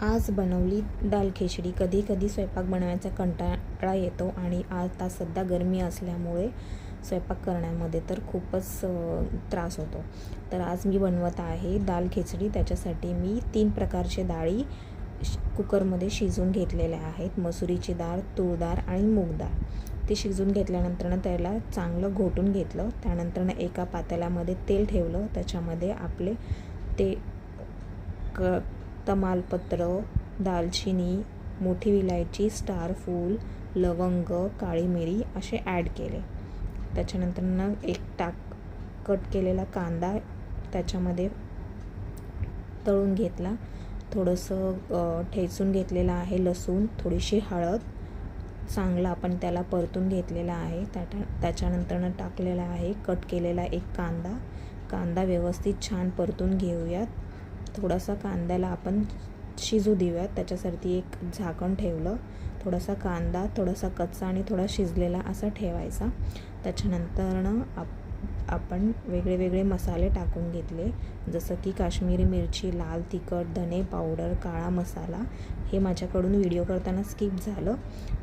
आज बनवली दाल खिचडी. कधी कधी स्वयंपाक बनवायचा कंटाळा येतो आणि आता सध्या गरमी असल्यामुळे स्वयंपाक करण्यामध्ये तर खूपच त्रास होतो. तर आज मी बनवत आहे दाल खिचडी. त्याच्यासाठी मी 3 प्रकारचे डाळी कुकरमध्ये शिजवून घेतलेल्या आहेत. मसुरीची डाळ, तूर डाळ आणि मूग डाळ. ते शिजवून घेतल्यानंतर त्याला चांगलं घोटून घेतलं. त्यानंतर एका पातेल्यामध्ये तेल ठेवलं. त्याच्यामध्ये आपले ते तमालपत्र, दालचिनी, मोठी विलायची, स्टार फूल, लवंग, काळी मिरी असे ॲड केले. त्याच्यानंतर एक कट केलेला कांदा त्याच्यामध्ये तळून घेतला. थोडंसं ठेचून घेतलेलं आहे लसूण, थोडीशी हळद, चांगलं आपण त्याला परतून घेतलेला आहे. त्याच्यानंतर टाकलेला आहे कट केलेला एक कांदा व्यवस्थित छान परतून घेऊयात. थोडासा कांद्याला आपण शिजू देऊयात. त्याच्यासाठी एक झाकण ठेवलं. थोडासा कांदा थोडासा कच्चा आणि थोडा शिजलेला असा ठेवायचा. त्याच्यानंतर आपण वेगळे मसाले टाकून घेतले, जसं की काश्मीरी मिरची, लाल तिखट, धने पावडर, काळा मसाला. हे माझ्याकडून व्हिडिओ करताना स्किप झालं.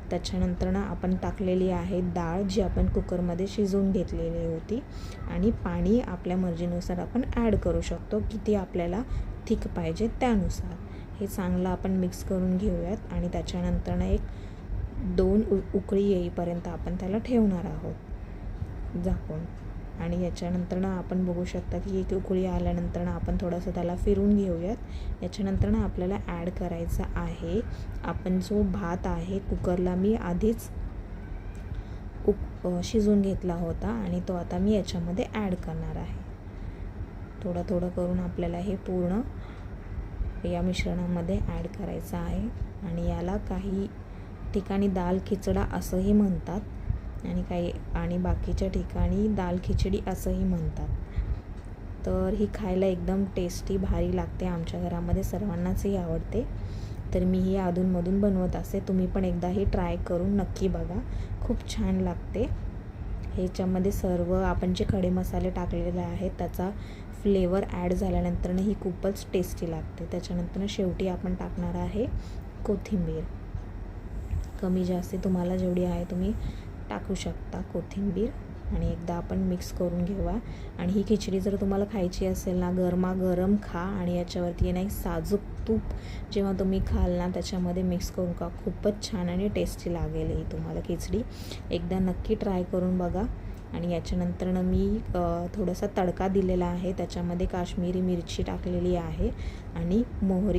त्याच्यानंतर आपण टाकलेली आहे डाळ, जी आपण कुकरमध्ये शिजवून घेतलेली होती. आणि पाणी आपल्या मर्जीनुसार आपण ॲड करू शकतो, किती आपल्याला थिक पाहिजे त्यानुसार. हे चांगलं आपण मिक्स करून घेऊयात आणि त्याच्यानंतर 1-2 उकळी येईपर्यंत आपण त्याला ठेवणार आहोत झाकून. आणि याच्यानंतर आपण बघू शकता की 1 उकळी आल्यानंतर आपण थोडंसं त्याला फिरून घेऊयात. याच्यानंतर आपल्याला ॲड करायचा आहे आपण जो भात आहे, कुकरला मी आधीच शिजवून घेतला होता आणि तो आता मी याच्यामध्ये ॲड करणार आहे. थोडं करून आपल्याला हे पूर्ण या मिश्रणामध्ये ॲड करायचं आहे. आणि याला काही ठिकाणी दाल खिचडा असंही म्हणतात आणि बाकीच्या ठिकाणी दाल खिचडी असंही म्हणतात. तर ही खायला एकदम टेस्टी भारी लागते. आमच्या घरामध्ये सर्वांनाचही आवडते. तर मी ही अधूनमधून बनवत असते. तुम्ही पण एकदा ही ट्राय करून नक्की बघा, खूप छान लागते. ह्याच्यामध्ये सर्व आपण जे खडे मसाले टाकलेले आहेत त्याचा फ्लेवर ॲड झाल्यानंतर ही खूपच टेस्टी लागते. त्याच्यानंतर शेवटी आपण टाकणार आहे कोथिंबीर. कमी जास्त तुम्हाला जेवढी आहे तुम्ही टाकू शकता कोथिंबीर. आणि एकदा आपण मिक्स करून घेऊया. आणि ही खिचडी जर तुम्हाला खायची असेल ना, गरमागरम खा आणि याच्यावरती एक साजूक तूप जेव्हा तुम्ही खाल ना त्याच्यामध्ये मिक्स करून खा. खूपच छान आणि टेस्टी लागेल ही तुम्हाला खिचडी. एकदा नक्की ट्राय करून बघा. आणि याच्यानंतर मी थोडासा तडका दिलेला आहे. त्याच्यामध्ये काश्मीरी मिरची टाकलेली आहे आणि मोहरी